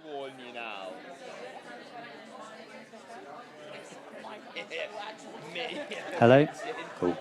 warn you now. Me. Hello? Cool.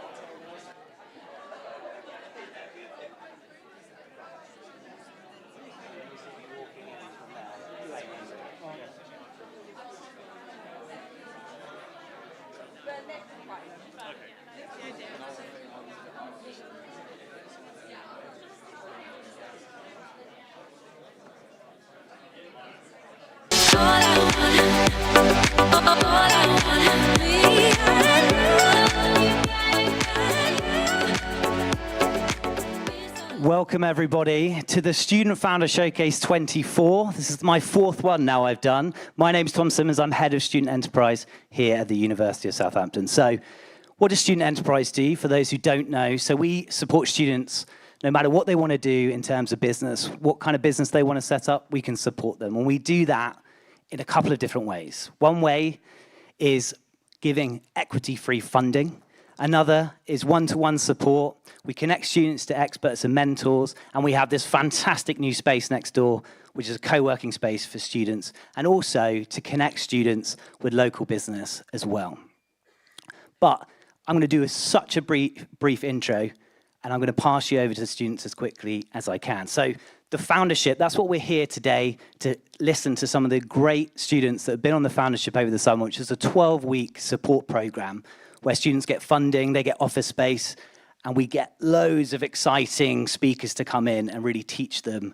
Welcome everybody to the Student Founder Showcase 24. This is my fourth one now I've done. My name's Tom Simmons, I'm Head of Student Enterprise here at the University of Southampton. So what does Student Enterprise do, for those who don't know? So we support students no matter what they want to do in terms of business, what kind of business they want to set up, we can support them. And we do that in a couple of different ways. One way is giving equity-free funding. Another is one-to-one support. We connect students to experts and mentors, and we have this fantastic new space next door, which is a co-working space for students, and also to connect students with local business as well. But I'm going to do such a brief intro, and I'm going to pass you over to the students as quickly as I can. So the foundership, that's what we're here today to listen to some of the great students that have been on the foundership over the summer, which is a 12-week support program where students get funding, they get office space, and we get loads of exciting speakers to come in and really teach them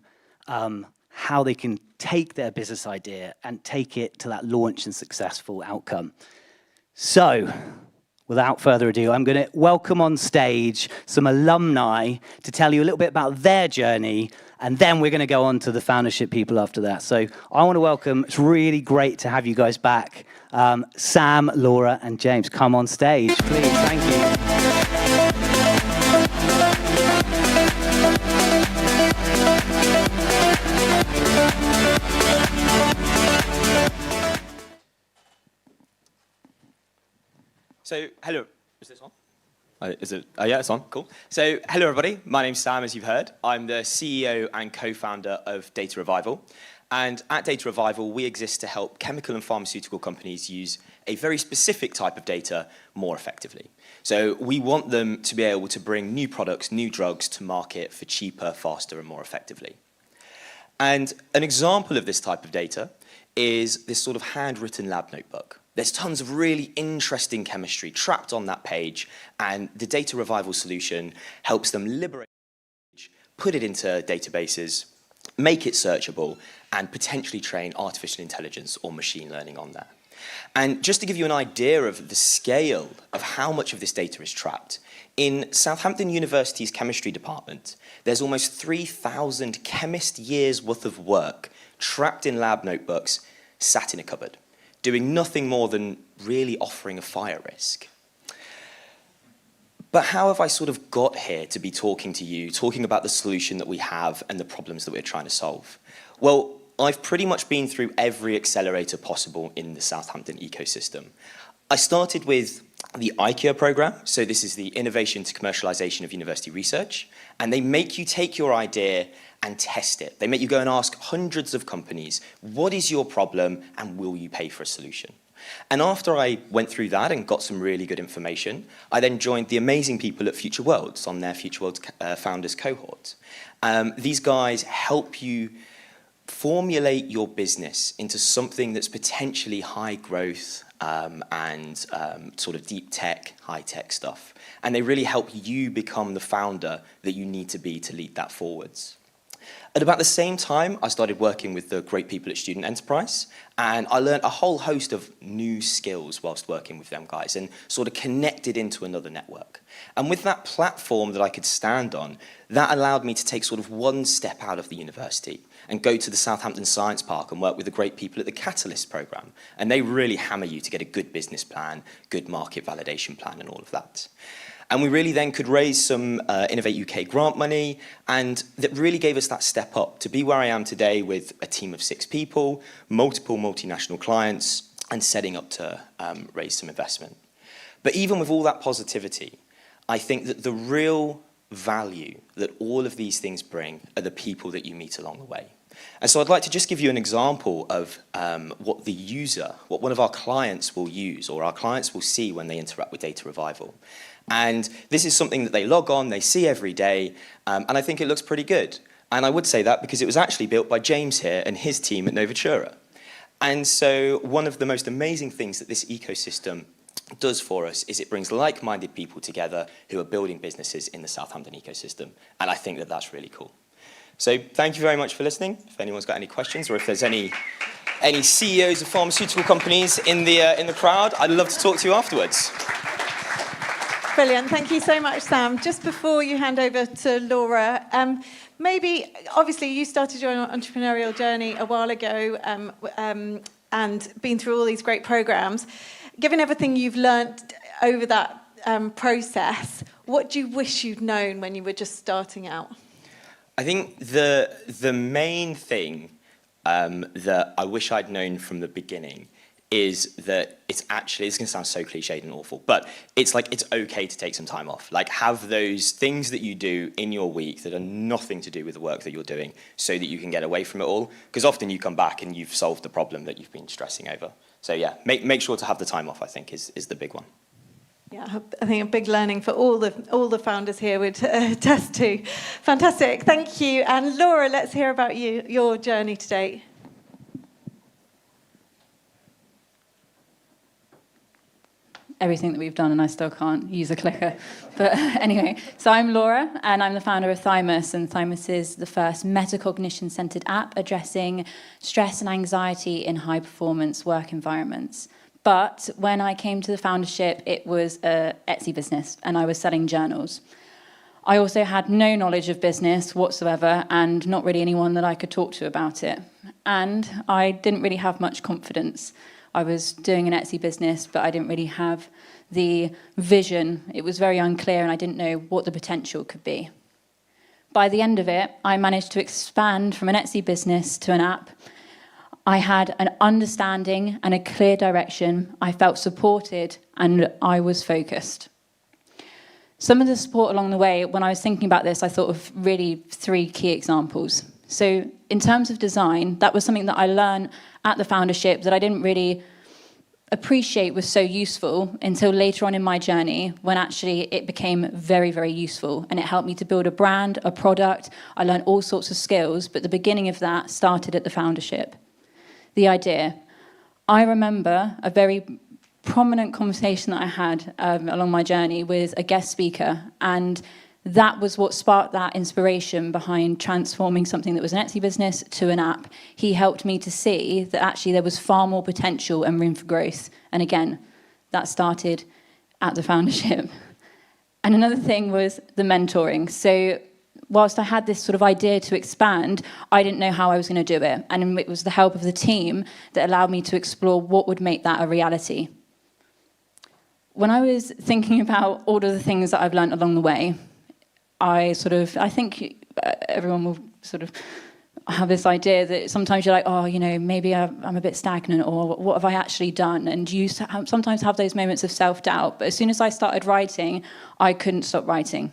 how they can take their business idea and take it to that launch and successful outcome. So, without further ado, I'm going to welcome on stage some alumni to tell you a little bit about their journey, and then we're going to go on to the foundership people after that. So I want to welcome, it's really great to have you guys back, Sam, Laura, and James. Come on stage, please. Thank you. So, hello, is this on? Yeah, it's on, cool. So, hello everybody, my name's Sam, as you've heard. I'm the CEO and co-founder of Data Revival. And at Data Revival, we exist to help chemical and pharmaceutical companies use a very specific type of data more effectively. So, we want them to be able to bring new products, new drugs to market for cheaper, faster, and more effectively. And an example of this type of data is this sort of handwritten lab notebook. There's tons of really interesting chemistry trapped on that page, and the Data Revival solution helps them liberate the page, put it into databases, make it searchable, and potentially train artificial intelligence or machine learning on that. And just to give you an idea of the scale of how much of this data is trapped, in Southampton University's chemistry department, there's almost 3,000 chemist years worth of work trapped in lab notebooks, sat in a cupboard, doing nothing more than really offering a fire risk. But how have I sort of got here to be talking to you, talking about the solution that we have and the problems that we're trying to solve? Well, I've pretty much been through every accelerator possible in the Southampton ecosystem. I started with the ICURE program, so this is the Innovation to Commercialization of University Research, and they make you take your idea and test it. They make you go and ask hundreds of companies, what is your problem and will you pay for a solution? And after I went through that and got some really good information, I then joined the amazing people at Future Worlds on their Future Worlds Founders cohort. These guys help you formulate your business into something that's potentially high growth and sort of deep tech, high tech stuff. And they really help you become the founder that you need to be to lead that forwards. At about the same time, I started working with the great people at Student Enterprise, and I learned a whole host of new skills whilst working with them guys and sort of connected into another network. And with that platform that I could stand on, that allowed me to take sort of one step out of the university and go to the Southampton Science Park and work with the great people at the Catalyst program. And they really hammer you to get a good business plan, good market validation plan, and all of that. And we really then could raise some Innovate UK grant money, and that really gave us that step up to be where I am today with a team of 6 people, multiple multinational clients, and setting up to raise some investment. But even with all that positivity, I think that the real value that all of these things bring are the people that you meet along the way. And so I'd like to just give you an example of what one of our clients will use or our clients will see when they interact with Data Revival. And this is something that they log on, they see every day, and I think it looks pretty good. And I would say that because it was actually built by James here and his team at Novatura. And so one of the most amazing things that this ecosystem does for us is it brings like-minded people together who are building businesses in the Southampton ecosystem. And I think that that's really cool. So thank you very much for listening. If anyone's got any questions or if there's any CEOs of pharmaceutical companies in the crowd, I'd love to talk to you afterwards. Brilliant. Thank you so much, Sam. Just before you hand over to Laura, maybe, obviously, you started your entrepreneurial journey a while ago and been through all these great programs. Given everything you've learnt over that process, what do you wish you'd known when you were just starting out? I think the main thing that I wish I'd known from the beginning is that it's going to sound so cliched and awful, but it's okay to take some time off. Like, have those things that you do in your week that are nothing to do with the work that you're doing so that you can get away from it all. Because often you come back and you've solved the problem that you've been stressing over. So yeah, make sure to have the time off, I think, is the big one. Yeah, I think a big learning for all the founders here would attest to. Fantastic, thank you. And Laura, let's hear about your journey to date. Everything that we've done, and I still can't use a clicker. But anyway, so I'm Laura, and I'm the founder of Thymus, and Thymus is the first metacognition-centered app addressing stress and anxiety in high-performance work environments. But when I came to the foundership, it was an Etsy business, and I was selling journals. I also had no knowledge of business whatsoever, and not really anyone that I could talk to about it. And I didn't really have much confidence. I was doing an Etsy business, but I didn't really have the vision. It was very unclear, and I didn't know what the potential could be. By the end of it, I managed to expand from an Etsy business to an app. I had an understanding and a clear direction. I felt supported, and I was focused. Some of the support along the way, when I was thinking about this, I thought of really 3 key examples. So in terms of design, that was something that I learned at the foundership that I didn't really appreciate was so useful until later on in my journey, when actually it became very, very useful, and it helped me to build a brand, a product. I learned all sorts of skills, but the beginning of that started at the foundership. The idea. I remember a very prominent conversation that I had along my journey with a guest speaker, and that was what sparked that inspiration behind transforming something that was an Etsy business to an app. He helped me to see that actually there was far more potential and room for growth. And again, that started at the foundership. And another thing was the mentoring. So whilst I had this sort of idea to expand, I didn't know how I was going to do it. And it was the help of the team that allowed me to explore what would make that a reality. When I was thinking about all of the things that I've learned along the way, I think everyone will sort of have this idea that sometimes you're like, oh, maybe I'm a bit stagnant, or what have I actually done? And you sometimes have those moments of self-doubt. But as soon as I started writing, I couldn't stop writing.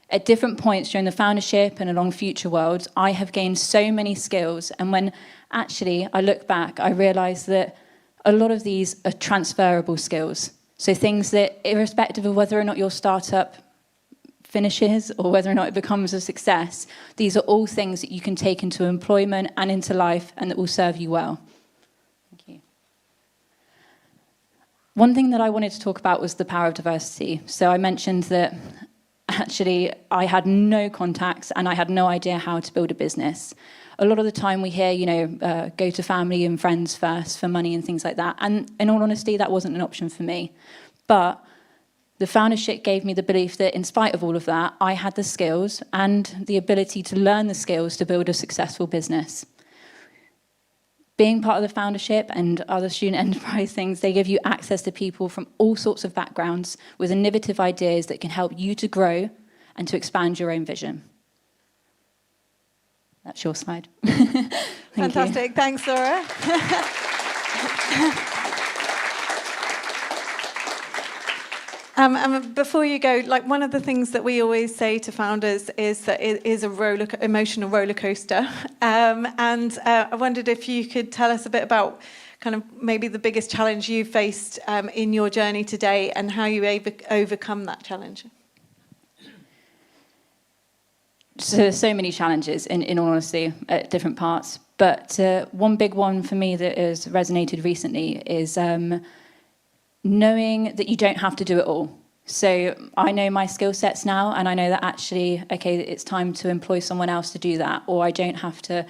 At different points during the foundership and along Future Worlds, I have gained so many skills. And when actually I look back, I realise that a lot of these are transferable skills. So things that, irrespective of whether or not your startup finishes or whether or not it becomes a success, these are all things that you can take into employment and into life, and that will serve you well. Thank you. One thing that I wanted to talk about was the power of diversity. So I mentioned that actually I had no contacts and I had no idea how to build a business. A lot of the time we hear, go to family and friends first for money and things like that. And in all honesty, that wasn't an option for me. But the foundership gave me the belief that in spite of all of that, I had the skills and the ability to learn the skills to build a successful business. Being part of the foundership and other student enterprise things, they give you access to people from all sorts of backgrounds with innovative ideas that can help you to grow and to expand your own vision. That's your slide. Fantastic. Thanks, Laura. And before you go, like one of the things that we always say to founders is that it is a emotional roller coaster. I wondered if you could tell us a bit about kind of maybe the biggest challenge you've faced in your journey today and how you overcome that challenge. So there's so many challenges, in all honesty, at different parts. But one big one for me that has resonated recently is knowing that you don't have to do it all. So I know my skill sets now, and I know that actually, okay, it's time to employ someone else to do that, or I don't have to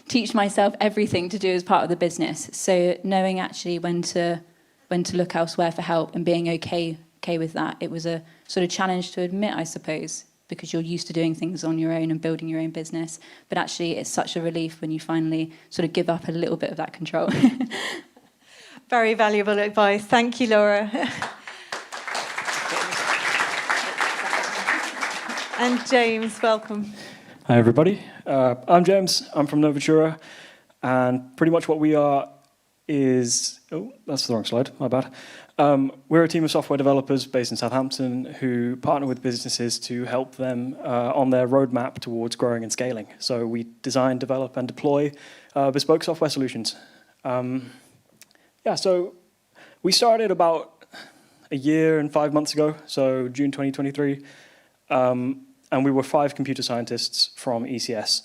teach myself everything to do as part of the business. So knowing actually when to look elsewhere for help and being okay with that, it was a sort of challenge to admit, I suppose, because you're used to doing things on your own and building your own business. But actually, it's such a relief when you finally sort of give up a little bit of that control. Very valuable advice. Thank you, Laura. And James, welcome. Hi, everybody. I'm James. I'm from Novatura. And pretty much what we are is... Oh, that's the wrong slide. My bad. We're a team of software developers based in Southampton who partner with businesses to help them on their roadmap towards growing and scaling. So we design, develop, and deploy bespoke software solutions. So we started about a year and 5 months ago, so June 2023, and we were 5 computer scientists from ECS.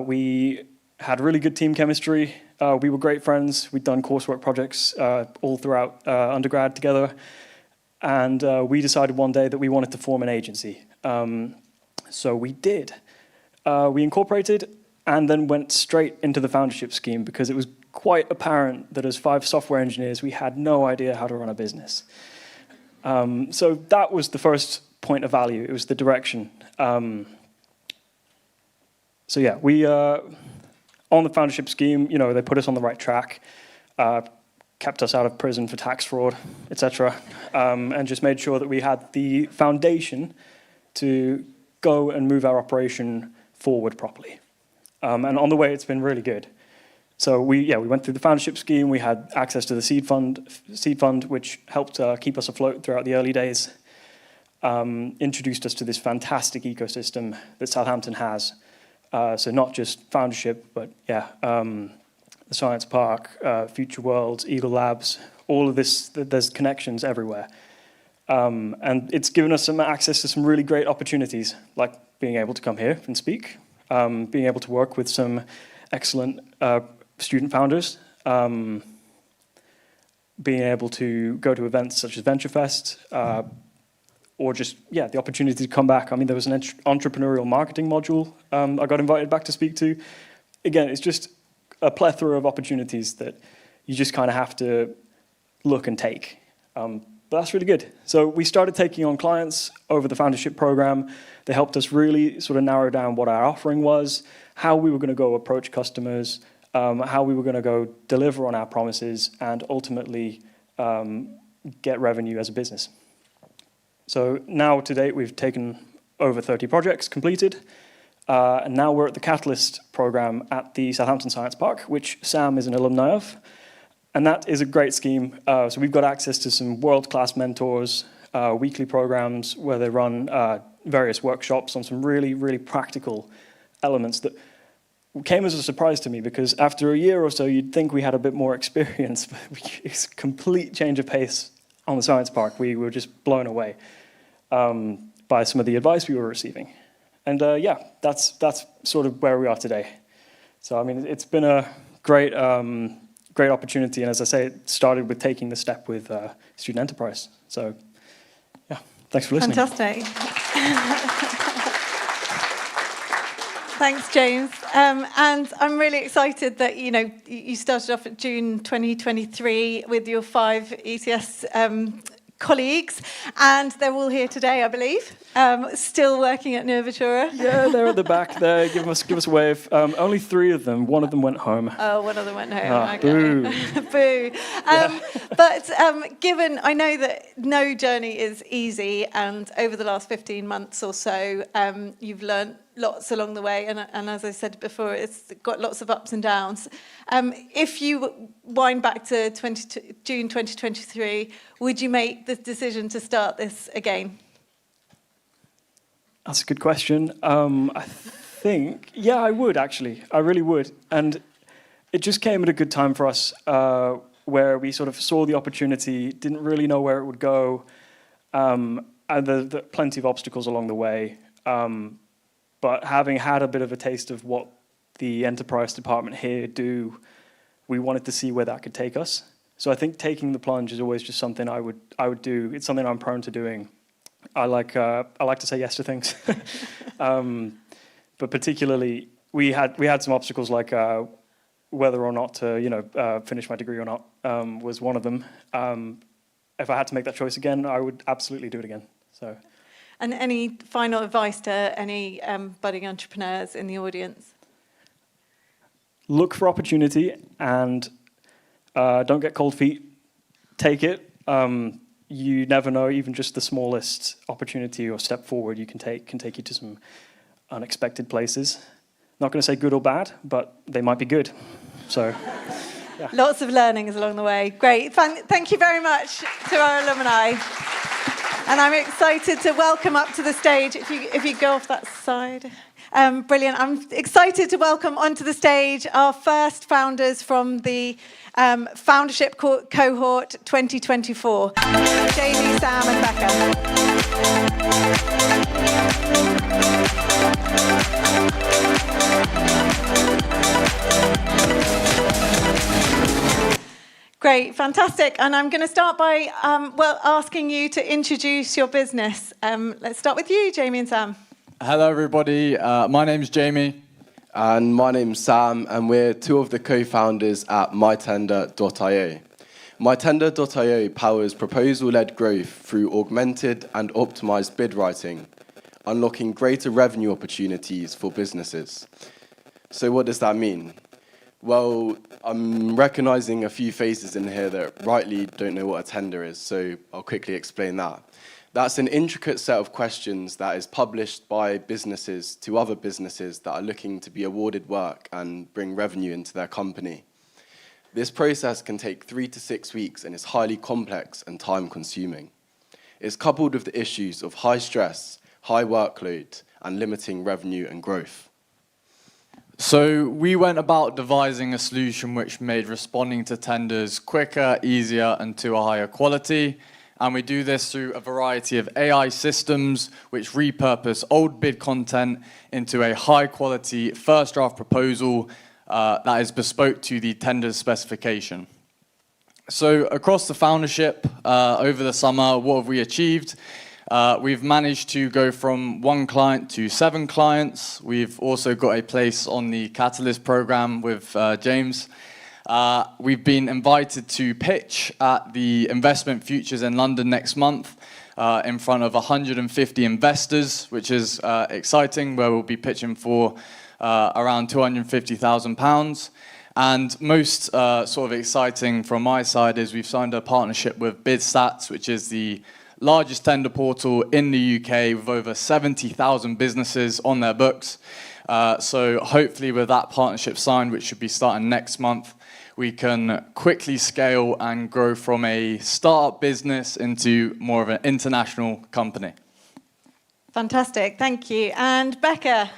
We had really good team chemistry. We were great friends. We'd done coursework projects all throughout undergrad together, and we decided one day that we wanted to form an agency. So we did. We incorporated and then went straight into the foundership scheme because it was quite apparent that as 5 software engineers, we had no idea how to run a business. So that was the first point of value. It was the direction. We on the foundership scheme, they put us on the right track, kept us out of prison for tax fraud, etc., and just made sure that we had the foundation to go and move our operation forward properly. And on the way, it's been really good. So we went through the foundership scheme. We had access to the seed fund, which helped keep us afloat throughout the early days. Introduced us to this fantastic ecosystem that Southampton has. So not just foundership, but the Science Park, Future Worlds, Eagle Labs, all of this, there's connections everywhere. And it's given us some access to some really great opportunities, like being able to come here and speak, being able to work with some excellent student founders, being able to go to events such as VentureFest, or just, the opportunity to come back. I mean, there was an entrepreneurial marketing module I got invited back to speak to. Again, it's just a plethora of opportunities that you just kind of have to look and take. But that's really good. So we started taking on clients over the foundership program. They helped us really sort of narrow down what our offering was, how we were going to go approach customers, how we were going to go deliver on our promises, and ultimately get revenue as a business. So now, to date, we've taken over 30 projects completed, and now we're at the Catalyst program at the Southampton Science Park, which Sam is an alumni of, and that is a great scheme. So we've got access to some world-class mentors, weekly programs where they run various workshops on some really, really practical elements that came as a surprise to me, because after a year or so, you'd think we had a bit more experience, but it's a complete change of pace on the Science Park. We were just blown away by some of the advice we were receiving. And that's sort of where we are today. So, I mean, it's been a great opportunity. And as I say, it started with taking the step with Student Enterprise. So, thanks for listening. Fantastic. Thanks, James. And I'm really excited that, you started off at June 2023 with your 5 ECS colleagues, and they're all here today, I believe, still working at Novatura. Yeah, they're at the back there. Give us a wave. Only 3 of them. One of them went home. Oh, one of them went home. Ah, Okay. boo. Boo. But given, I know that no journey is easy, and over the last 15 months or so, you've learnt lots along the way, and as I said before, it's got lots of ups and downs. If you wind back to June 2023, would you make the decision to start this again? That's a good question. I think, yeah, I would actually. I really would. And it just came at a good time for us, where we sort of saw the opportunity, didn't really know where it would go, and there plenty of obstacles along the way. But having had a bit of a taste of what the enterprise department here do, we wanted to see where that could take us. So I think taking the plunge is always just something I would do. It's something I'm prone to doing. I like to say yes to things, but particularly we had some obstacles like whether or not to finish my degree or not was one of them. If I had to make that choice again, I would absolutely do it again. So. And any final advice to any budding entrepreneurs in the audience? Look for opportunity and don't get cold feet. Take it. You never know, even just the smallest opportunity or step forward you can take you to some unexpected places. Not going to say good or bad, but they might be good. So, yeah. Lots of learnings along the way. Great. Thank you very much to our alumni. And I'm excited to welcome up to the stage, if you go off that side. Brilliant. I'm excited to welcome onto the stage our first founders from the Foundership Cohort 2024. Jamie, Sam and Becca. Great, fantastic. And I'm going to start by asking you to introduce your business. Let's start with you, Jamie and Sam. Hello, everybody. My name's Jamie. And my name's Sam, and we're two of the co-founders at MyTender.io. MyTender.io powers proposal-led growth through augmented and optimized bid writing, unlocking greater revenue opportunities for businesses. So what does that mean? Well, I'm recognizing a few faces in here that rightly don't know what a tender is, so I'll quickly explain that. That's an intricate set of questions that is published by businesses to other businesses that are looking to be awarded work and bring revenue into their company. This process can take 3 to 6 weeks and is highly complex and time-consuming. It's coupled with the issues of high stress, high workload, and limiting revenue and growth. So we went about devising a solution which made responding to tenders quicker, easier, and to a higher quality. And we do this through a variety of AI systems which repurpose old bid content into a high-quality first draft proposal that is bespoke to the tender's specification. So across the foundership, over the summer, what have we achieved? We've managed to go from 1 client to 7 clients. We've also got a place on the Catalyst program with James. We've been invited to pitch at the Investment Futures in London next month in front of 150 investors, which is exciting, where we'll be pitching for around £250,000. And most sort of exciting from my side is we've signed a partnership with BidStats, which is the largest tender portal in the UK with over 70,000 businesses on their books. So hopefully with that partnership signed, which should be starting next month, we can quickly scale and grow from a startup business into more of an international company. Fantastic, thank you. And Becca.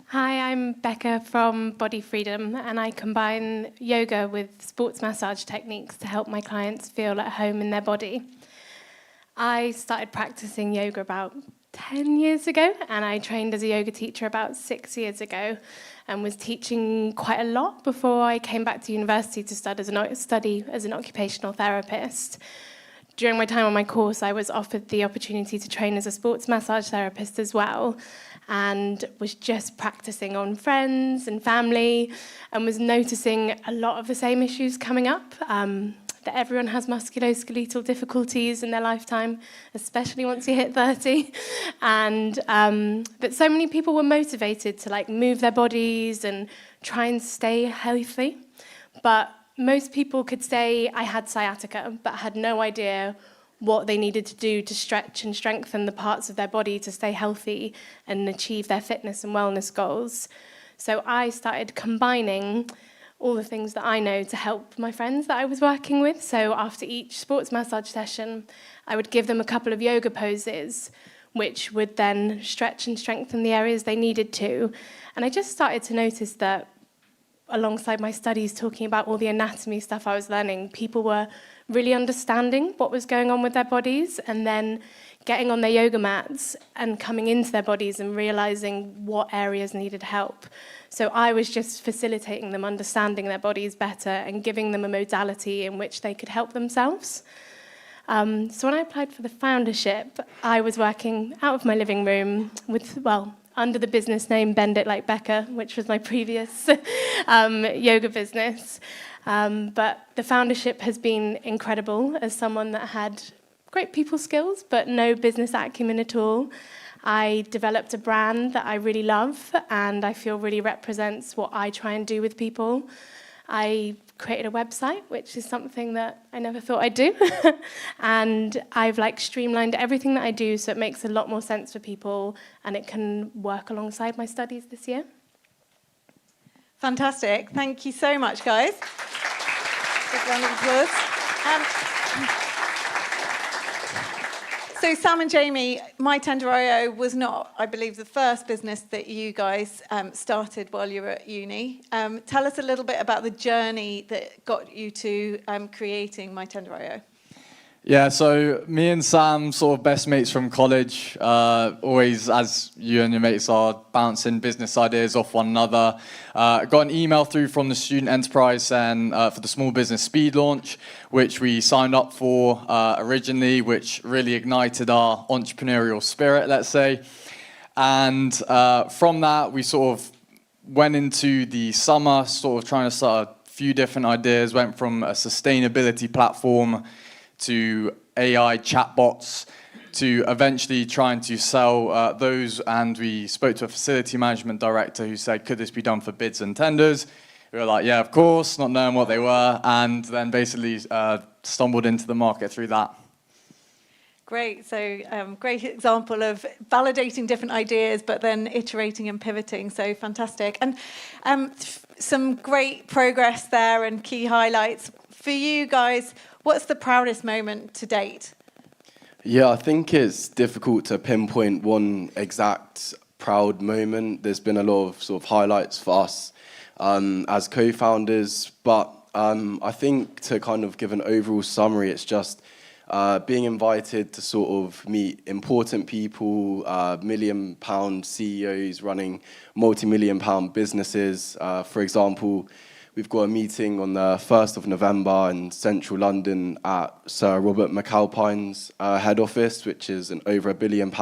Hi, I'm Becca from Body Freedom, and I combine yoga with sports massage techniques to help my clients feel at home in their body. I started practicing yoga about 10 years ago, and I trained as a yoga teacher about 6 years ago and was teaching quite a lot before I came back to university to study as an occupational therapist. During my time on my course, I was offered the opportunity to train as a sports massage therapist as well, and was just practicing on friends and family and was noticing a lot of the same issues coming up. That everyone has musculoskeletal difficulties in their lifetime, especially once you hit 30. And that so many people were motivated to move their bodies and try and stay healthy. But most people could say I had sciatica, but had no idea what they needed to do to stretch and strengthen the parts of their body to stay healthy and achieve their fitness and wellness goals. So I started combining all the things that I know to help my friends that I was working with. So after each sports massage session, I would give them a couple of yoga poses, which would then stretch and strengthen the areas they needed to. And I just started to notice that alongside my studies, talking about all the anatomy stuff I was learning, people were really understanding what was going on with their bodies, and then getting on their yoga mats and coming into their bodies and realizing what areas needed help. So I was just facilitating them understanding their bodies better and giving them a modality in which they could help themselves. So when I applied for the foundership, I was working out of my living room with, under the business name Bend It Like Becca, which was my previous yoga business. But the foundership has been incredible as someone that had great people skills, but no business acumen at all. I developed a brand that I really love and I feel really represents what I try and do with people. I created a website, which is something that I never thought I'd do. And I've streamlined everything that I do so it makes a lot more sense for people and it can work alongside my studies this year. Fantastic. Thank you so much, guys. Big round of applause. So Sam and Jamie, MyTender.io was not, I believe, the first business that you guys started while you were at uni. Tell us a little bit about the journey that got you to creating MyTender.io. Yeah, so me and Sam, sort of best mates from college, always, as you and your mates are, bouncing business ideas off one another. Got an email through from the student enterprise saying for the small business speed launch, which we signed up for originally, which really ignited our entrepreneurial spirit, let's say. And from that, we sort of went into the summer, sort of trying to start a few different ideas, went from a sustainability platform to AI chatbots, to eventually trying to sell those. And we spoke to a facility management director who said, could this be done for bids and tenders? We were like, yeah, of course, not knowing what they were. And then basically stumbled into the market through that. Great. So great example of validating different ideas, but then iterating and pivoting. So fantastic. And some great progress there and key highlights. For you guys, what's the proudest moment to date? Yeah, I think it's difficult to pinpoint one exact proud moment. There's been a lot of sort of highlights for us as co-founders, but I think to kind of give an overall summary, it's just being invited to sort of meet important people, million-pound CEOs running multi-million-pound businesses. For example, we've got a meeting on the 1st of November in central London at Sir Robert McAlpine's head office, which is an over £1 billion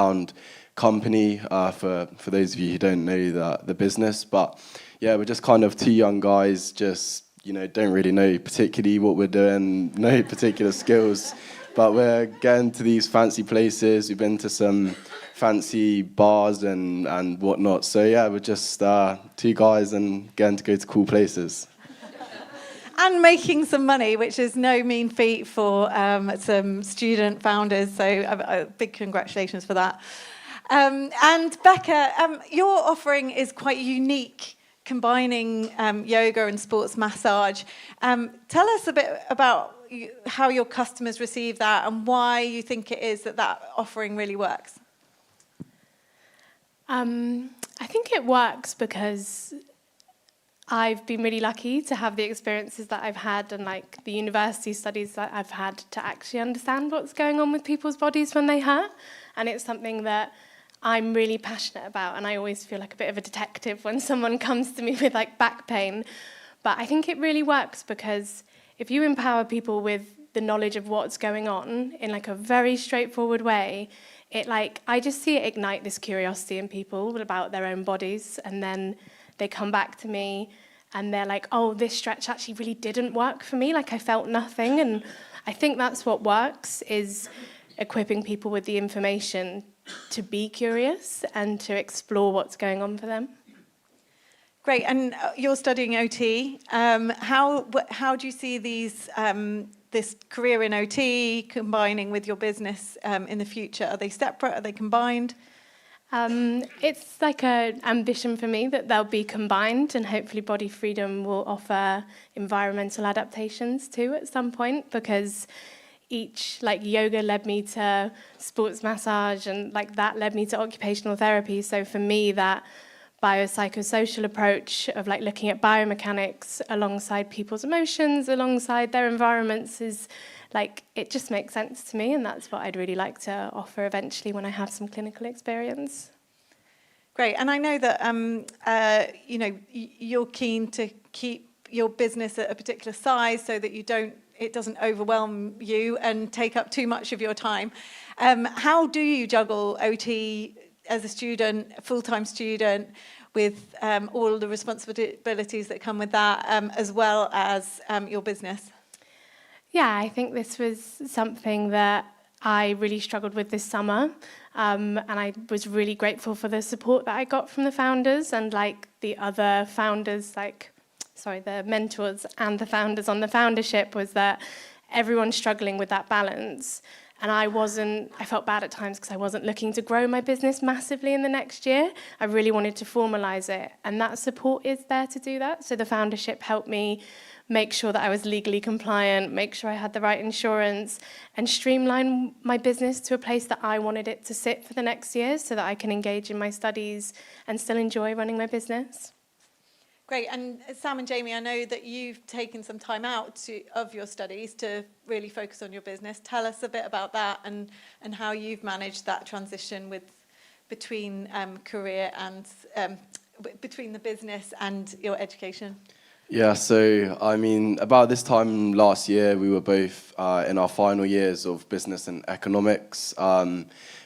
company, for those of you who don't know the business. But yeah, we're just kind of two young guys, just, don't really know particularly what we're doing, no particular skills, but we're getting to these fancy places. We've been to some fancy bars and whatnot. So yeah, we're just two guys and getting to go to cool places. And making some money, which is no mean feat for some student founders. So big congratulations for that. And Becca, your offering is quite unique, combining yoga and sports massage. Tell us a bit about how your customers receive that and why you think it is that offering really works. I think it works because I've been really lucky to have the experiences that I've had and the university studies that I've had to actually understand what's going on with people's bodies when they hurt. And it's something that I'm really passionate about, and I always feel like a bit of a detective when someone comes to me with back pain. But I think it really works because if you empower people with the knowledge of what's going on in a very straightforward way, I just see it ignite this curiosity in people about their own bodies, and then they come back to me and they're like, oh, this stretch actually really didn't work for me. I felt nothing. And I think that's what works, is equipping people with the information to be curious and to explore what's going on for them. Great. And you're studying OT. How do you see these this career in OT combining with your business in the future? Are they separate? Are they combined? It's like an ambition for me that they'll be combined, and hopefully Body Freedom will offer environmental adaptations too at some point, because each, like yoga led me to sports massage, and like that led me to occupational therapy. So for me, that biopsychosocial approach of like looking at biomechanics alongside people's emotions, alongside their environments, is like, it just makes sense to me, and that's what I'd really like to offer eventually when I have some clinical experience. Great, and I know that you know, you're keen to keep your business at a particular size so that it doesn't overwhelm you and take up too much of your time. How do you juggle OT as a student, a full-time student, with all the responsibilities that come with that, as well as your business? Yeah, I think this was something that I really struggled with this summer, and I was really grateful for the support that I got from the founders and like the other founders, the mentors and the founders on the foundership, was that everyone's struggling with that balance. And I felt bad at times because I wasn't looking to grow my business massively in the next year. I really wanted to formalize it, and that support is there to do that. So the foundership helped me make sure that I was legally compliant, make sure I had the right insurance, and streamline my business to a place that I wanted it to sit for the next year so that I can engage in my studies and still enjoy running my business. Great, and Sam and Jamie, I know that you've taken some time out of your studies to really focus on your business. Tell us a bit about that and how you've managed that transition between career and between the business and your education. Yeah, so I mean, about this time last year, we were both in our final years of business and economics.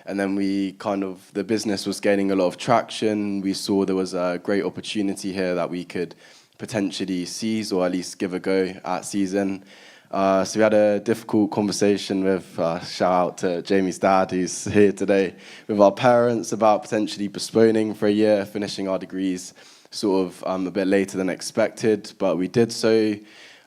And then the business was gaining a lot of traction. We saw there was a great opportunity here that we could potentially seize, or at least give a go at seizing. So we had a difficult conversation with, shout out to Jamie's dad, who's here today, with our parents about potentially postponing for a year, finishing our degrees sort of a bit later than expected. But we did so,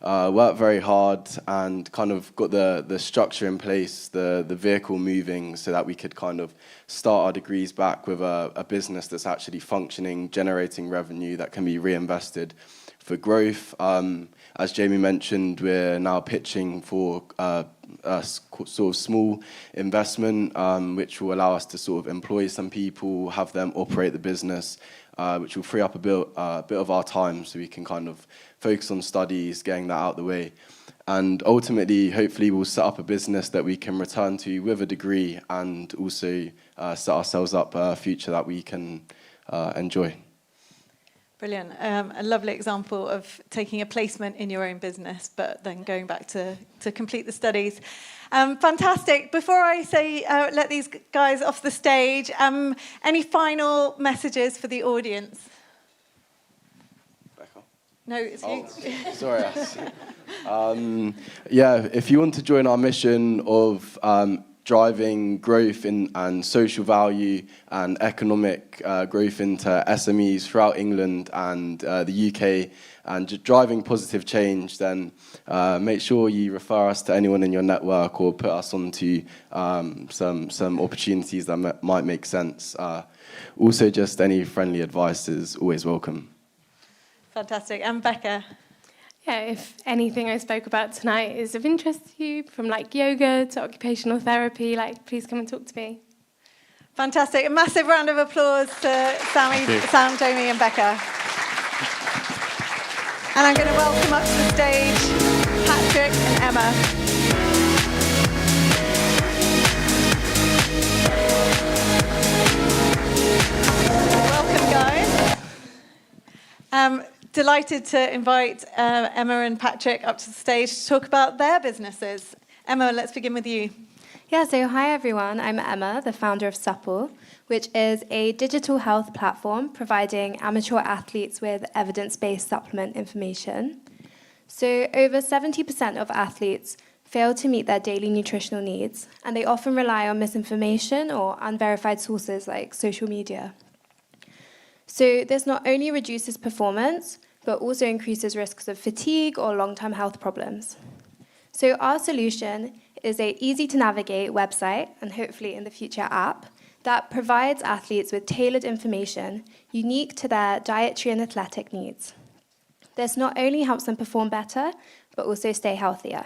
worked very hard, and kind of got the structure in place, the vehicle moving, so that we could kind of start our degrees back with a business that's actually functioning, generating revenue that can be reinvested for growth. As Jamie mentioned, we're now pitching for a sort of small investment, which will allow us to sort of employ some people, have them operate the business, which will free up a bit of our time so we can kind of focus on studies, getting that out of the way. And ultimately, hopefully, we'll set up a business that we can return to with a degree, and also set ourselves up a future that we can enjoy. Brilliant. A lovely example of taking a placement in your own business, but then going back to complete the studies. Fantastic. Before I say let these guys off the stage, any final messages for the audience? No, it's you. Sorry. Yeah, if you want to join our mission of driving growth and social value and economic growth into SMEs throughout England and the UK, and driving positive change, then make sure you refer us to anyone in your network, or put us onto some opportunities that might make sense. Also, just any friendly advice is always welcome. Fantastic. And Becca? Yeah, if anything I spoke about tonight is of interest to you, from like yoga to occupational therapy, please come and talk to me. Fantastic. A massive round of applause to Sam, Jamie and Becca. And I'm going to welcome up to the stage Patrick and Emma. Welcome, guys. Delighted to invite Emma and Patrick up to the stage to talk about their businesses. Emma, let's begin with you. Yeah, so hi everyone. I'm Emma, the founder of Supple, which is a digital health platform providing amateur athletes with evidence-based supplement information. So over 70% of athletes fail to meet their daily nutritional needs, and they often rely on misinformation or unverified sources like social media. So this not only reduces performance, but also increases risks of fatigue or long-term health problems. So our solution is a easy-to-navigate website, and hopefully in the future app, that provides athletes with tailored information unique to their dietary and athletic needs. This not only helps them perform better, but also stay healthier.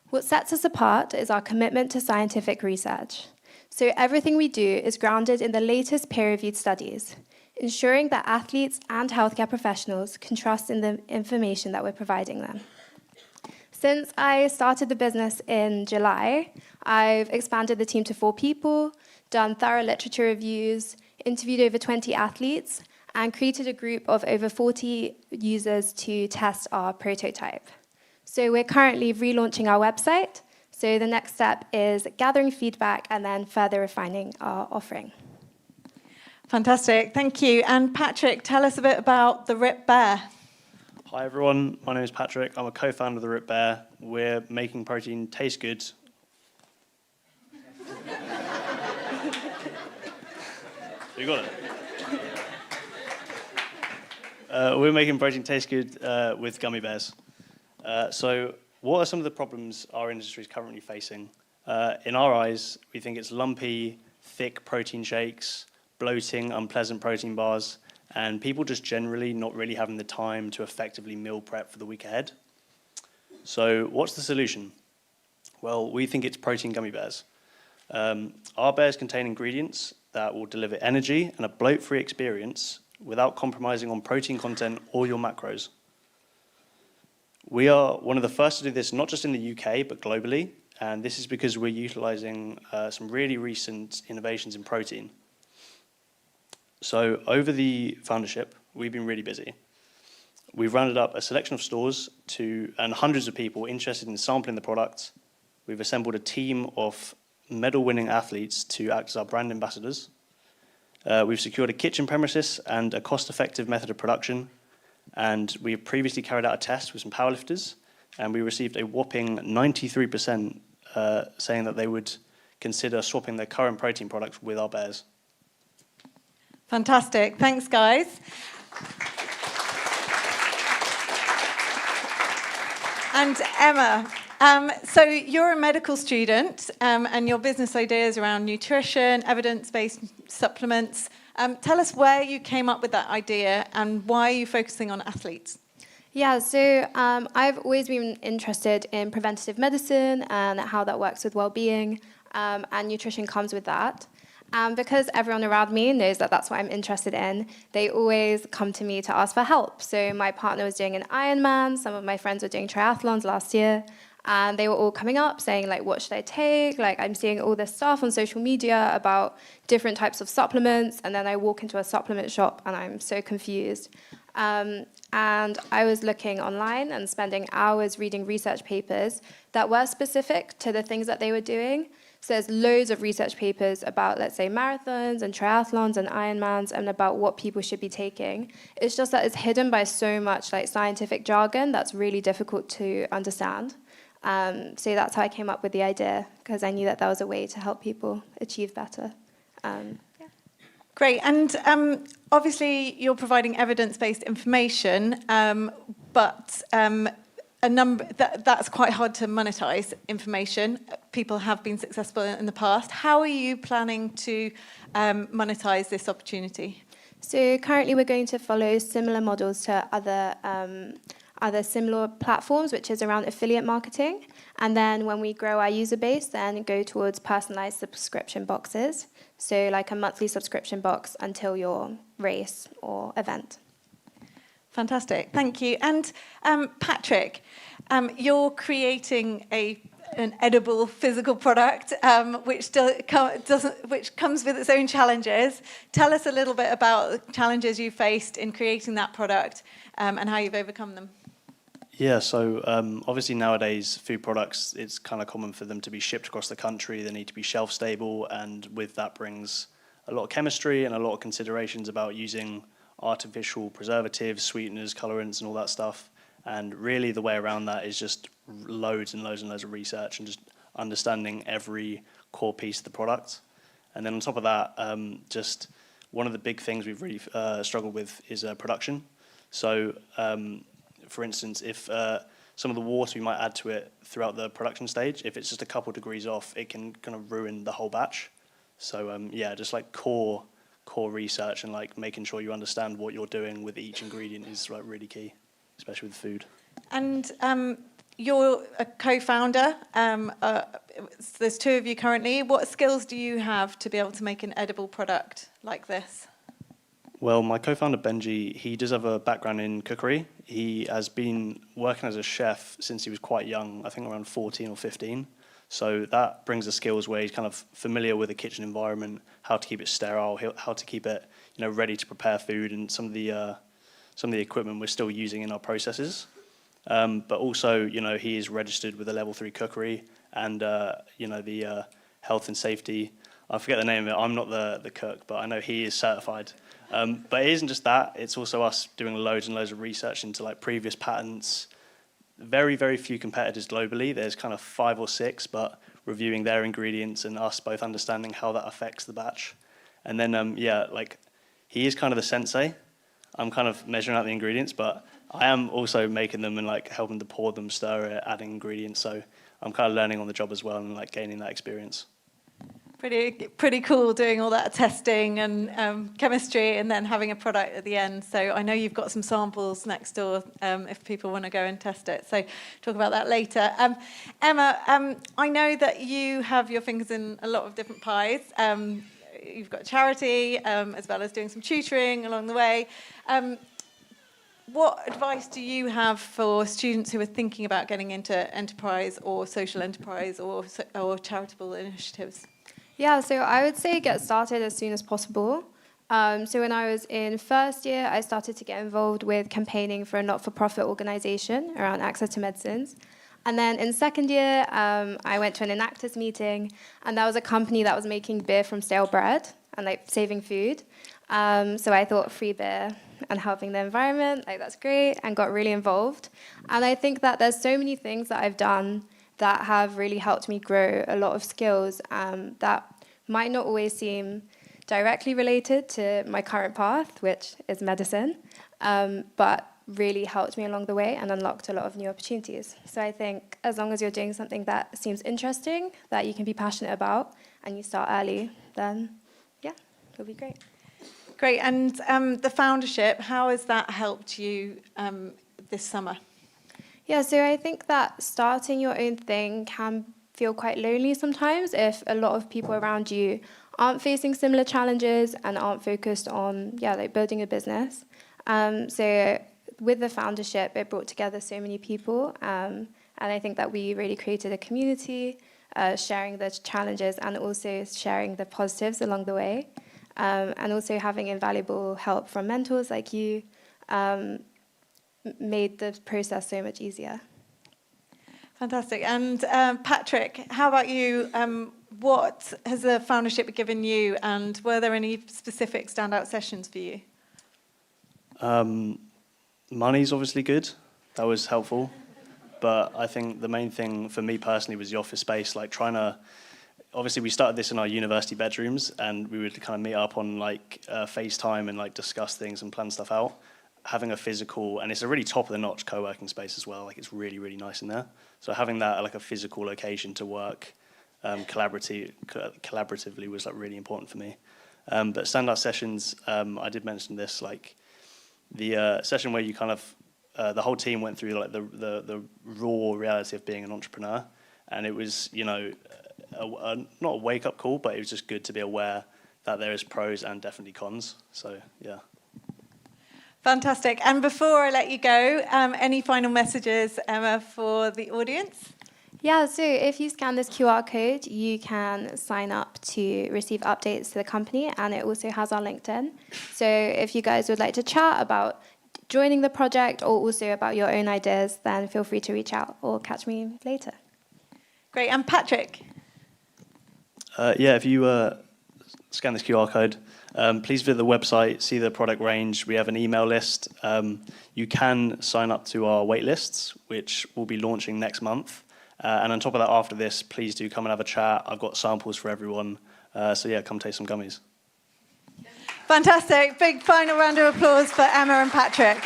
What sets us apart is our commitment to scientific research. So everything we do is grounded in the latest peer-reviewed studies, ensuring that athletes and healthcare professionals can trust in the information that we're providing them. Since I started the business in July, I've expanded the team to 4 people, done thorough literature reviews, interviewed over 20 athletes, and created a group of over 40 users to test our prototype. So we're currently relaunching our website. So the next step is gathering feedback and then further refining our offering. Fantastic, thank you. And Patrick, tell us a bit about the Rip Bear. Hi everyone, my name is Patrick. I'm a co-founder of the Rip Bear. We're making protein taste good. You got it. We're making protein taste good with gummy bears. So what are some of the problems our industry is currently facing? In our eyes, we think it's lumpy, thick protein shakes, bloating, unpleasant protein bars, and people just generally not really having the time to effectively meal prep for the week ahead. So what's the solution? Well, we think it's protein gummy bears. Our bears contain ingredients that will deliver energy and a bloat-free experience without compromising on protein content or your macros. We are one of the first to do this, not just in the UK, but globally, and this is because we're utilizing some really recent innovations in protein. So over the foundership, we've been really busy. We've rounded up a selection of stores and hundreds of people interested in sampling the product. We've assembled a team of medal-winning athletes to act as our brand ambassadors. We've secured a kitchen premises and a cost-effective method of production. And we have previously carried out a test with some powerlifters, and we received a whopping 93% saying that they would consider swapping their current protein products with our bears. Fantastic, thanks guys. And Emma, so you're a medical student, and your business ideas around nutrition, evidence-based supplements. Tell us where you came up with that idea and why are you focusing on athletes? Yeah, so I've always been interested in preventative medicine and how that works with well-being, and nutrition comes with that. Because everyone around me knows that that's what I'm interested in, they always come to me to ask for help. So my partner was doing an Ironman, some of my friends were doing triathlons last year, and they were all coming up saying, like, what should I take? Like, I'm seeing all this stuff on social media about different types of supplements, and then I walk into a supplement shop and I'm so confused. And I was looking online and spending hours reading research papers that were specific to the things that they were doing. So there's loads of research papers about, let's say, marathons and triathlons and Ironmans and about what people should be taking. It's just that it's hidden by so much like scientific jargon that's really difficult to understand. So that's how I came up with the idea, because I knew that was a way to help people achieve better. Great, and obviously you're providing evidence-based information, but that's quite hard to monetize information. People have been successful in the past. How are you planning to monetize this opportunity? So currently we're going to follow similar models to other similar platforms, which is around affiliate marketing. And then when we grow our user base, then go towards personalized subscription boxes. So like a monthly subscription box until your race or event. Fantastic, thank you. And Patrick, you're creating an edible physical product, which comes with its own challenges. Tell us a little bit about the challenges you faced in creating that product and how you've overcome them. Yeah, so obviously nowadays food products, it's kind of common for them to be shipped across the country. They need to be shelf stable, and with that brings a lot of chemistry and a lot of considerations about using artificial preservatives, sweeteners, colorants, and all that stuff. And really the way around that is just loads and loads and loads of research and just understanding every core piece of the product. And then on top of that, just one of the big things we've really struggled with is production. So, for instance, if some of the water we might add to it throughout the production stage, if it's just a couple degrees off, it can kind of ruin the whole batch. So yeah, just like core research and like making sure you understand what you're doing with each ingredient is like really key, especially with food. And you're a co-founder. There's two of you currently. What skills do you have to be able to make an edible product like this? Well, my co-founder Benji, he does have a background in cookery. He has been working as a chef since he was quite young, I think around 14 or 15. So that brings the skills where he's kind of familiar with the kitchen environment, how to keep it sterile, how to keep it, you know, ready to prepare food, and some of the equipment we're still using in our processes. But also, you know, he is registered with a level 3 cookery and, you know, the health and safety. I forget the name of it. I'm not the cook, but I know he is certified. But it isn't just that. It's also us doing loads and loads of research into like previous patents. Very, very few competitors globally. There's kind of 5 or 6, but reviewing their ingredients and us both understanding how that affects the batch. And then, yeah, like he is kind of the sensei. I'm kind of measuring out the ingredients, but I am also making them and like helping to pour them, stir it, adding ingredients. So I'm kind of learning on the job as well and like gaining that experience. Pretty cool doing all that testing and chemistry and then having a product at the end. So I know you've got some samples next door if people want to go and test it. So talk about that later. Emma, I know that you have your fingers in a lot of different pies. You've got charity as well as doing some tutoring along the way. What advice do you have for students who are thinking about getting into enterprise or social enterprise or charitable initiatives? Yeah, so I would say get started as soon as possible. So when I was in first year, I started to get involved with campaigning for a not-for-profit organisation around access to medicines. And then in second year, I went to an Enactus meeting, and that was a company that was making beer from stale bread and like saving food. So I thought free beer and helping the environment, like that's great, and got really involved. And I think that there's so many things that I've done that have really helped me grow a lot of skills that might not always seem directly related to my current path, which is medicine, but really helped me along the way and unlocked a lot of new opportunities. So I think as long as you're doing something that seems interesting, that you can be passionate about, and you start early, then yeah, it'll be great. Great, and the foundership, how has that helped you this summer? Yeah, so I think that starting your own thing can feel quite lonely sometimes if a lot of people around you aren't facing similar challenges and aren't focused on, like building a business. So with the foundership, it brought together so many people, and I think that we really created a community, sharing the challenges and also sharing the positives along the way, and also having invaluable help from mentors like you, made the process so much easier. Fantastic. And Patrick, how about you? What has the foundership given you, and were there any specific standout sessions for you? Money's obviously good. That was helpful. But I think the main thing for me personally was the office space, like trying to, obviously we started this in our university bedrooms and we would kind of meet up on like FaceTime and like discuss things and plan stuff out. Having a physical, and it's a really top-of-the-notch co-working space as well, like it's really, really nice in there. So having that like a physical location to work collaboratively was like really important for me. But standout sessions, I did mention this, like the session where you kind of, the whole team went through like the raw reality of being an entrepreneur, and it was, you know, not a wake-up call, but it was just good to be aware that there is pros and definitely cons. So yeah. Fantastic. And before I let you go, any final messages, Emma, for the audience? Yeah, so if you scan this QR code, you can sign up to receive updates to the company, and it also has our LinkedIn. So if you guys would like to chat about joining the project or also about your own ideas, then feel free to reach out or catch me later. Great. And Patrick? Yeah, if you scan this QR code, please visit the website, see the product range. We have an email list. You can sign up to our wait lists, which will be launching next month. And on top of that, after this, please do come and have a chat. I've got samples for everyone. So yeah, come taste some gummies. Fantastic. Big final round of applause for Emma and Patrick.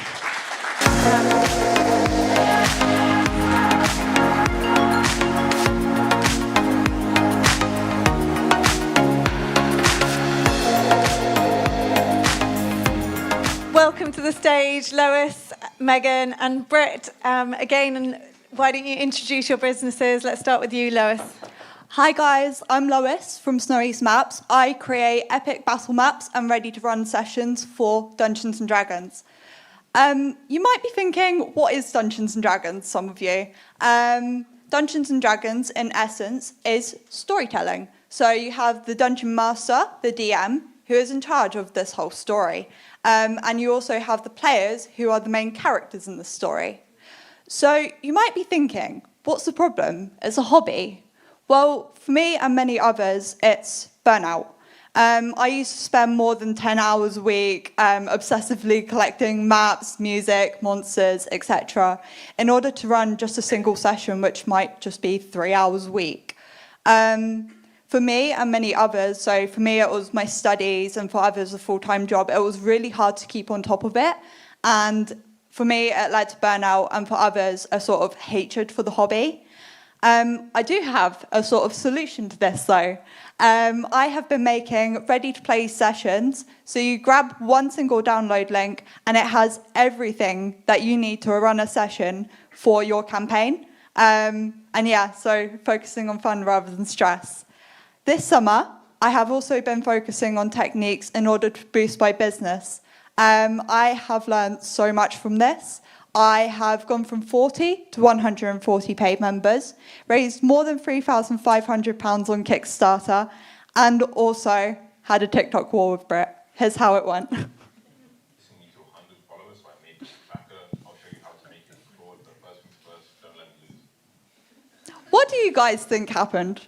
welcome to the stage, Lois, Megan, and Britt. Again, why don't you introduce your businesses? Let's start with you, Lois. Hi guys, I'm Lois from Snow East Maps. I create epic battle maps and ready-to-run sessions for Dungeons & Dragons. You might be thinking, what is Dungeons & Dragons, some of you? Dungeons & Dragons, in essence, is storytelling. So you have the Dungeon Master, the DM, who is in charge of this whole story. And you also have the players, who are the main characters in the story. So you might be thinking, what's the problem? It's a hobby. Well, for me and many others, it's burnout. I used to spend more than 10 hours a week obsessively collecting maps, music, monsters, etc., in order to run just a single session, which might just be 3 hours a week. For me and many others, so for me it was my studies, and for others a full-time job, it was really hard to keep on top of it. And for me, it led to burnout, and for others, a sort of hatred for the hobby. I do have a sort of solution to this, though. I have been making ready-to-play sessions, so you grab one single download link, and it has everything that you need to run a session for your campaign. And yeah, so focusing on fun rather than stress. This summer, I have also been focusing on techniques in order to boost my business. I have learned so much from this. I have gone from 40 to 140 paid members, raised more than £3,500 on Kickstarter, and also had a TikTok war with Britt. Here's how it went. What do you guys think happened?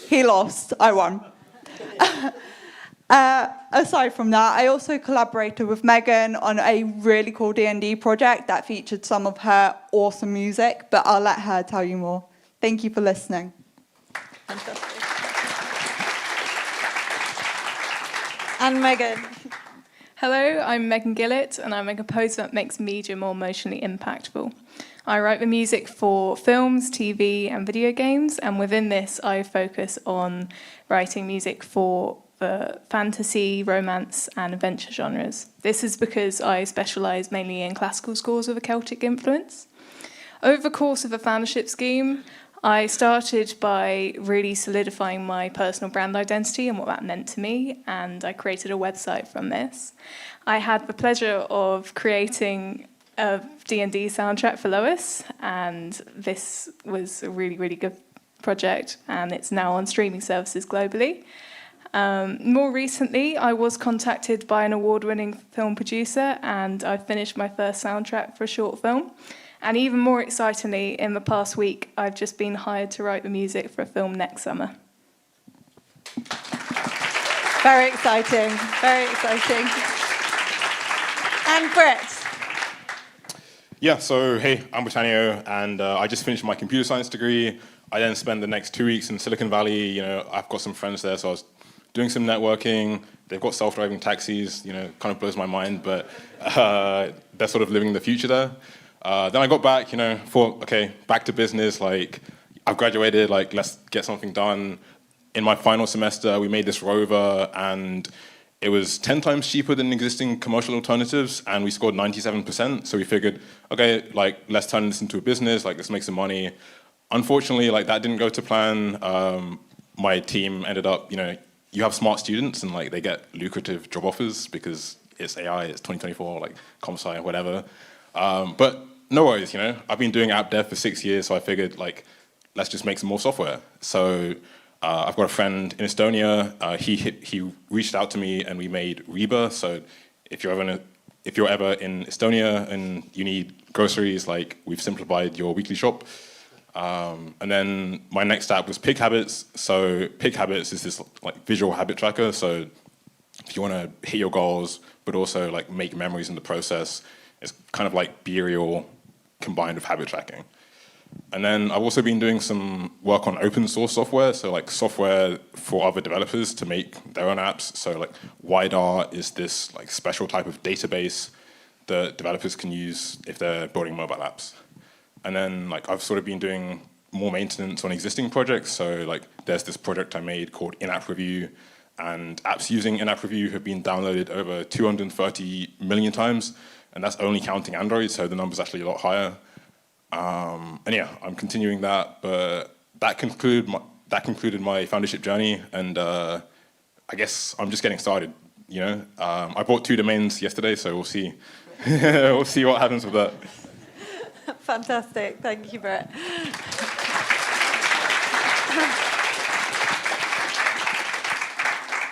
He lost, I won. Aside from that, I also collaborated with Megan on a really cool D&D project that featured some of her awesome music, but I'll let her tell you more. Thank you for listening. Fantastic. And Megan. Hello, I'm Megan Gillett, and I'm a composer that makes media more emotionally impactful. I write the music for films, TV, and video games, and within this, I focus on writing music for the fantasy, romance, and adventure genres. This is because I specialise mainly in classical scores with a Celtic influence. Over the course of the foundership scheme, I started by really solidifying my personal brand identity and what that meant to me, and I created a website from this. I had the pleasure of creating a D&D soundtrack for Lois, and this was a really, really good project, and it's now on streaming services globally. More recently, I was contacted by an award-winning film producer, and I finished my first soundtrack for a short film. And even more excitingly, in the past week, I've just been hired to write the music for a film next summer. Very exciting, very exciting. And Britt. Yeah, so hey, I'm Britannia, and I just finished my computer science degree. I then spent the next 2 weeks in Silicon Valley. You know, I've got some friends there, so I was doing some networking. They've got self-driving taxis, you know, kind of blows my mind, but they're sort of living the future there. Then I got back, you know, thought, okay, back to business, like, I've graduated, like, let's get something done. In my final semester, we made this rover, and it was 10 times cheaper than existing commercial alternatives, and we scored 97%, so we figured, okay, like, let's turn this into a business, like, let's make some money. Unfortunately, like, that didn't go to plan. My team ended up, you know, you have smart students, and, like, they get lucrative job offers because it's AI, it's 2024, like, comp sci, whatever. But no worries, you know, I've been doing app dev for 6 years, so I figured, like, let's just make some more software. So I've got a friend in Estonia. He reached out to me, and we made Reba. So if you're ever in Estonia and you need groceries, like, we've simplified your weekly shop. And then my next app was Pig Habits. So Pig Habits is this, like, visual habit tracker. So if you want to hit your goals, but also, like, make memories in the process, it's kind of like BeReal combined with habit tracking. And then I've also been doing some work on open source software, so, like, software for other developers to make their own apps. So, like, WideR is this, like, special type of database that developers can use if they're building mobile apps. And then, like, I've sort of been doing more maintenance on existing projects. So, like, there's this project I made called In-App Review, and apps using in-app review have been downloaded over 230 million times, and that's only counting Android, so the number's actually a lot higher. And yeah, I'm continuing that, but that concluded my foundership journey, and I guess I'm just getting started. You know, I bought 2 domains yesterday, so we'll see. We'll see what happens with that. Fantastic. Thank you, Brett.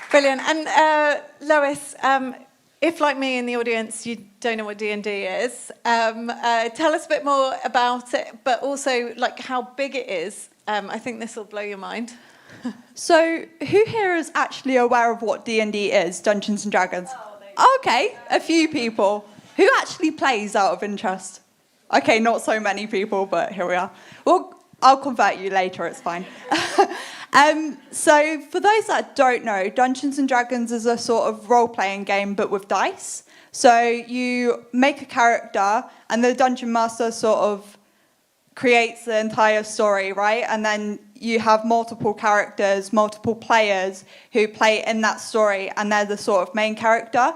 Brilliant. And Lois, if, like me in the audience, you don't know what D&D is, tell us a bit more about it, but also like how big it is. I think this will blow your mind. So, who here is actually aware of what D&D is, Dungeons and Dragons? Okay, a few people. Who actually plays out of interest? Okay, not so many people, but here we are. Well, I'll convert you later, it's fine. So, for those that don't know, Dungeons and Dragons is a sort of role-playing game, but with dice. So, you make a character, and the Dungeon Master sort of creates the entire story, right? And then you have multiple characters, multiple players who play in that story, and they're the sort of main character.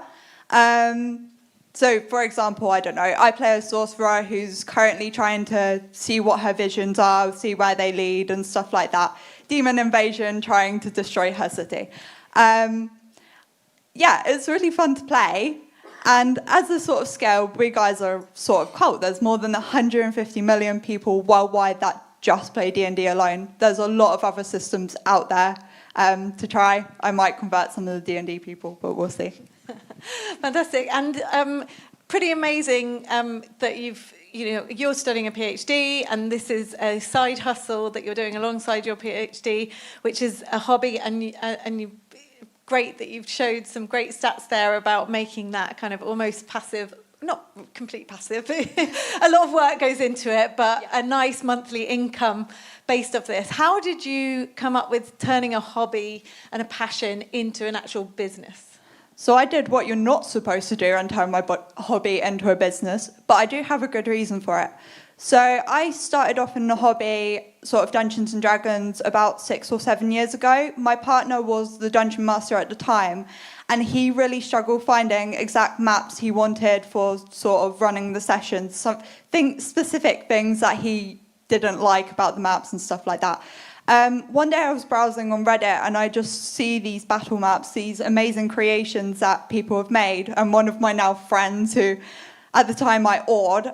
So, for example, I don't know, I play a sorcerer who's currently trying to see what her visions are, see where they lead and stuff like that. Demon invasion, trying to destroy her city. Yeah, it's really fun to play. And as a sort of scale, we guys are sort of cult. There's more than 150 million people worldwide that just play D&D alone. There's a lot of other systems out there to try. I might convert some of the D&D people, but we'll see. Fantastic. And pretty amazing that you're studying a PhD, and this is a side hustle that you're doing alongside your PhD, which is a hobby, and great that you've showed some great stats there about making that kind of almost passive, not complete passive, a lot of work goes into it, but a nice monthly income based off this. How did you come up with turning a hobby and a passion into an actual business? So I did what you're not supposed to do and turn my hobby into a business, but I do have a good reason for it. So I started off in the hobby, sort of Dungeons and Dragons, about 6 or 7 years ago. My partner was the Dungeon Master at the time, and he really struggled finding exact maps he wanted for sort of running the sessions, specific things that he didn't like about the maps and stuff like that. One day I was browsing on Reddit and I just see these battle maps, these amazing creations that people have made. And one of my now friends, who at the time I awed,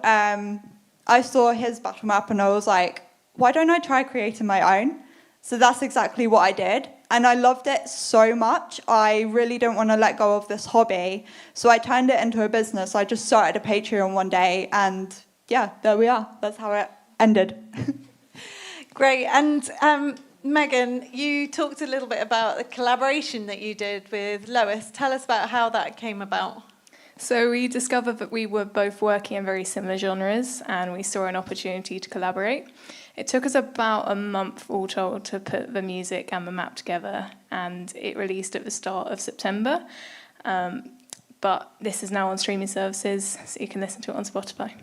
I saw his battle map and I was like, why don't I try creating my own? So that's exactly what I did. And I loved it so much. I really didn't want to let go of this hobby. So I turned it into a business. I just started a Patreon one day and yeah, there we are. That's how it ended. Great. And Megan, you talked a little bit about the collaboration that you did with Lois. Tell us about how that came about. So we discovered that we were both working in very similar genres and we saw an opportunity to collaborate. It took us about a month all told to put the music and the map together, and it released at the start of September. But this is now on streaming services, so you can listen to it on Spotify.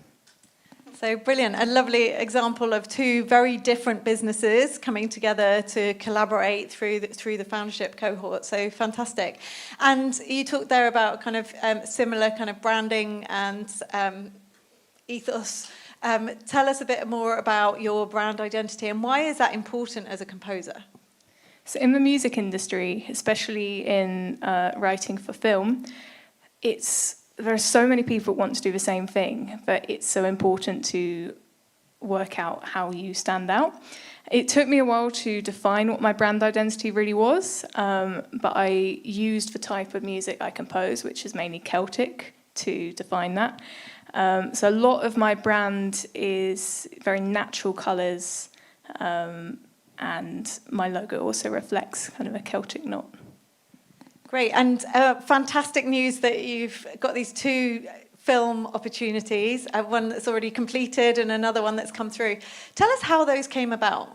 So brilliant, a lovely example of 2 very different businesses coming together to collaborate through the foundership cohort. So fantastic. And you talked there about kind of similar kind of branding and ethos. Tell us a bit more about your brand identity and why is that important as a composer? So in the music industry, especially in writing for film, there are so many people who want to do the same thing, but it's so important to work out how you stand out. It took me a while to define what my brand identity really was, but I used the type of music I compose, which is mainly Celtic, to define that. So a lot of my brand is very natural colours, and my logo also reflects kind of a Celtic knot. Great, and fantastic news that you've got these 2 film opportunities, one that's already completed and another one that's come through. Tell us how those came about.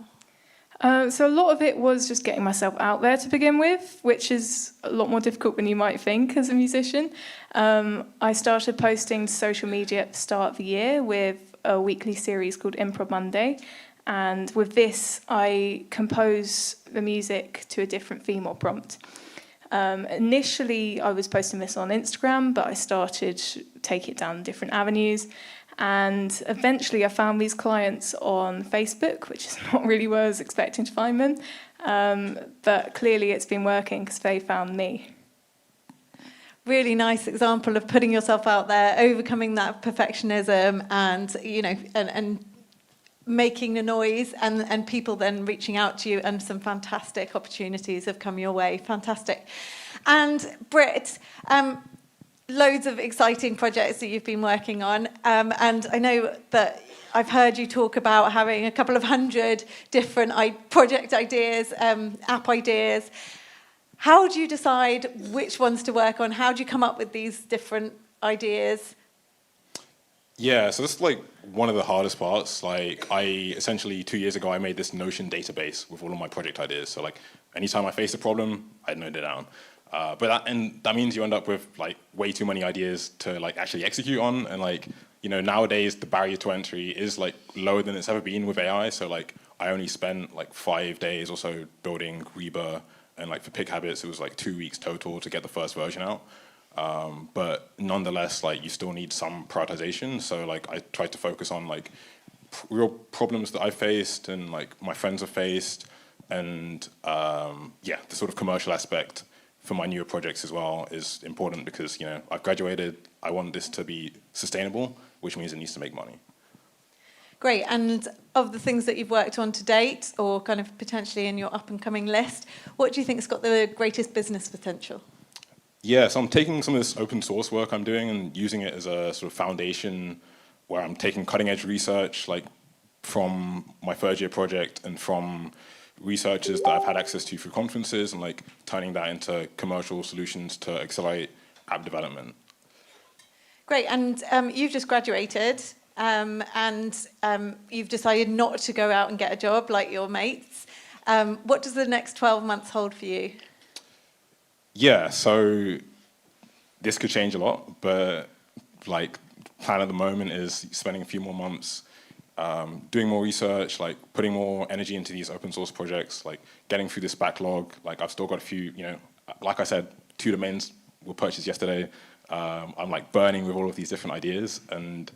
So a lot of it was just getting myself out there to begin with, which is a lot more difficult than you might think as a musician. I started posting to social media at the start of the year with a weekly series called Improv Monday. And with this, I compose the music to a different theme or prompt. Initially, I was posting this on Instagram, but I started to take it down different avenues. And eventually I found these clients on Facebook, which is not really where I was expecting to find them. But clearly it's been working because they found me. Really nice example of putting yourself out there, overcoming that perfectionism and, you know, and making the noise and people then reaching out to you, and some fantastic opportunities have come your way. Fantastic. And Britt, loads of exciting projects that you've been working on. And I know that I've heard you talk about having a couple of 100 different project ideas, app ideas. How do you decide which ones to work on? How do you come up with these different ideas? Yeah, so this is like one of the hardest parts. Like essentially 2 years ago, I made this Notion database with all of my project ideas. So like anytime I faced a problem, I'd note it down. But that means you end up with like way too many ideas to like actually execute on. And like, you know, nowadays the barrier to entry is like lower than it's ever been with AI. So like I only spent like 5 days or so building Reba, and like for Pick Habits, it was like 2 weeks total to get the first version out. But nonetheless, like you still need some prioritization. So like I tried to focus on like real problems that I faced and like my friends have faced, and yeah, the sort of commercial aspect for my newer projects as well is important because, you know, I've graduated, I want this to be sustainable, which means it needs to make money. Great. And of the things that you've worked on to date, or kind of potentially in your up-and-coming list, what do you think has got the greatest business potential? Yeah, so I'm taking some of this open source work I'm doing and using it as a sort of foundation where I'm taking cutting-edge research, like from my third-year project and from researchers that I've had access to through conferences, and like turning that into commercial solutions to accelerate app development. Great. And you've just graduated. And you've decided not to go out and get a job like your mates. What does the next 12 months hold for you? Yeah, so this could change a lot, but like plan at the moment is spending a few more months doing more research, like putting more energy into these open source projects, like getting through this backlog. Like I've still got a few, you know, like I said, 2 domains were purchased yesterday. I'm like burning with all of these different ideas, and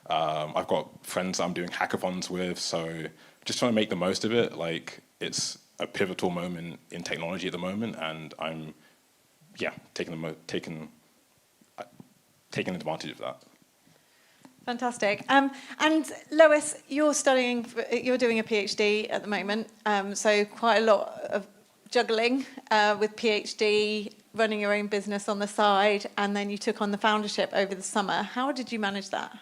I've got friends I'm doing hackathons with, so just trying to make the most of it. Like it's a pivotal moment in technology at the moment, and I'm, yeah, taking advantage of that. Fantastic. And Lois, you're doing a PhD at the moment, so quite a lot of juggling with PhD, running your own business on the side, and then you took on the foundership over the summer. How did you manage that?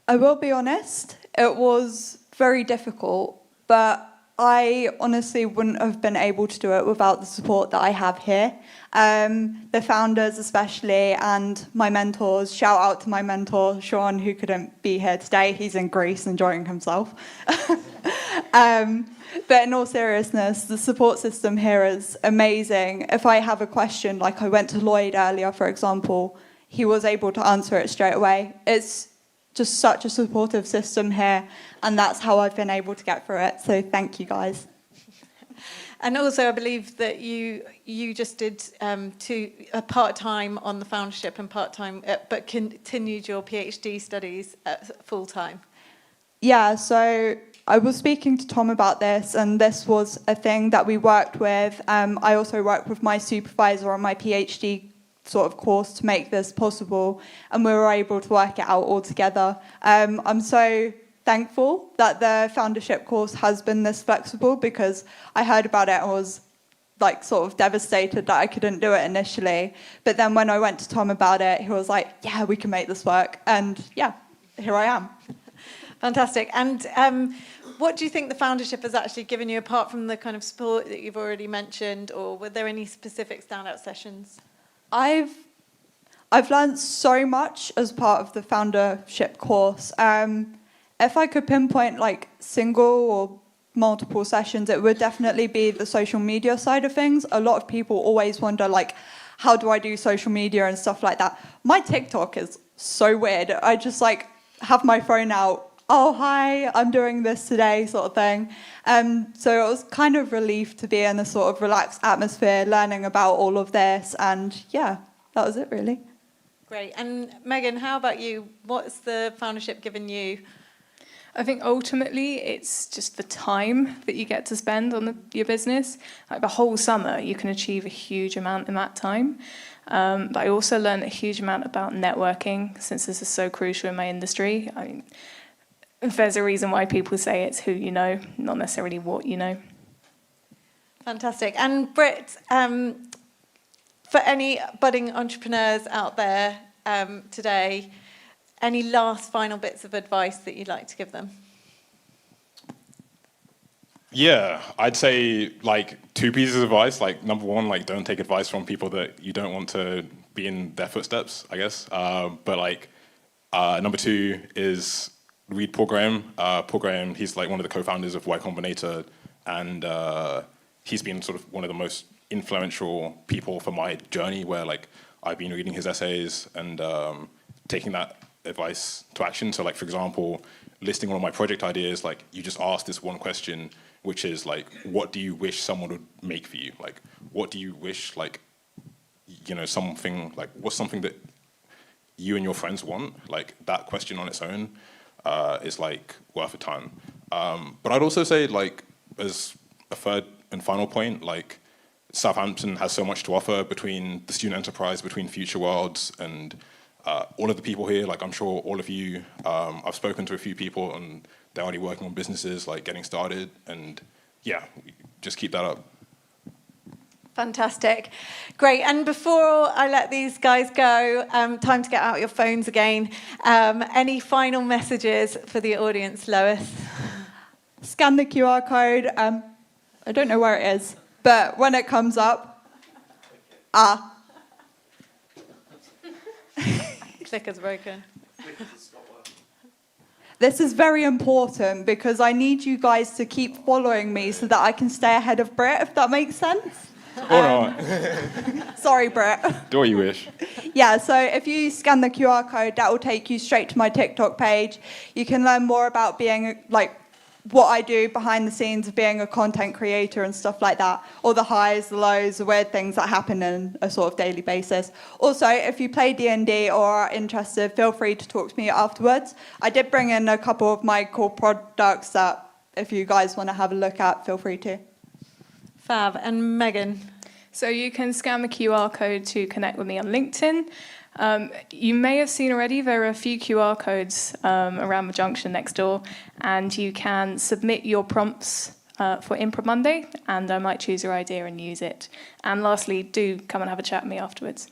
I will be honest, it was very difficult, but I honestly wouldn't have been able to do it without the support that I have here. The founders especially, and my mentors. Shout out to my mentor, Sean, who couldn't be here today. He's in Greece enjoying himself. But in all seriousness, the support system here is amazing. If I have a question, like I went to Lloyd earlier, for example, he was able to answer it straight away. It's just such a supportive system here, and that's how I've been able to get through it. So thank you, guys. And also, I believe that you just did part-time on the foundership and part-time, but continued your PhD studies full-time. Yeah, so I was speaking to Tom about this, and this was a thing that we worked with. I also worked with my supervisor on my PhD sort of course to make this possible, and we were able to work it out all together. I'm so thankful that the foundership course has been this flexible, because I heard about it and was like sort of devastated that I couldn't do it initially. But then when I went to Tom about it, he was like, yeah, we can make this work. And yeah, here I am. Fantastic. And what do you think the foundership has actually given you, apart from the kind of support that you've already mentioned, or were there any specific standout sessions? I've learned so much as part of the foundership course. If I could pinpoint like single or multiple sessions, it would definitely be the social media side of things. A lot of people always wonder, like, how do I do social media and stuff like that? My TikTok is so weird. I just like have my phone out oh, hi, I'm doing this today, sort of thing. So it was kind of relief to be in a sort of relaxed atmosphere, learning about all of this. And yeah, that was it, really. Great. And Megan, how about you? What's the foundership given you? I think ultimately it's just the time that you get to spend on your business. Like the whole summer, you can achieve a huge amount in that time. But I also learned a huge amount about networking, since this is so crucial in my industry. I mean, there's a reason why people say it's who you know, not necessarily what you know. Fantastic. And Britt, for any budding entrepreneurs out there today, any last final bits of advice that you'd like to give them? Yeah, I'd say like 2 pieces of advice. Like number one, like don't take advice from people that you don't want to be in their footsteps, I guess. But like number 2 is read Paul Graham. Paul Graham, he's like one of the co-founders of Y Combinator, and he's been sort of one of the most influential people for my journey, where like I've been reading his essays and taking that advice to action. So like, for example, listing one of my project ideas, like you just ask this one question, which is like, what do you wish someone would make for you? Like, what do you wish, like, you know, something, like, what's something that you and your friends want? Like, that question on its own is like worth a ton. But I'd also say, like, as a third and final point, like, Southampton has so much to offer between the student enterprise, between Future Worlds, and all of the people here. Like, I'm sure all of you, I've spoken to a few people and they're already working on businesses, like getting started, and yeah, just keep that up. Fantastic. Great. And before I let these guys go, time to get out your phones again. Any final messages for the audience, Lois? Scan the QR code. I don't know where it is, but when it comes up, Clicker's broken. This is very important because I need you guys to keep following me so that I can stay ahead of Britt, if that makes sense. Or not. Sorry, Britt. Do what you wish. Yeah, so if you scan the QR code, that will take you straight to my TikTok page. You can learn more about being, like, what I do behind the scenes of being a content creator and stuff like that, all the highs, the lows, the weird things that happen on a sort of daily basis. Also, if you play D&D or are interested, feel free to talk to me afterwards. I did bring in a couple of my cool products that if you guys want to have a look at, feel free to. Fab. And Megan? So you can scan the QR code to connect with me on LinkedIn. You may have seen already there are a few QR codes around the junction next door, and you can submit your prompts for Improv Monday, and I might choose your idea and use it. And lastly, do come and have a chat with me afterwards.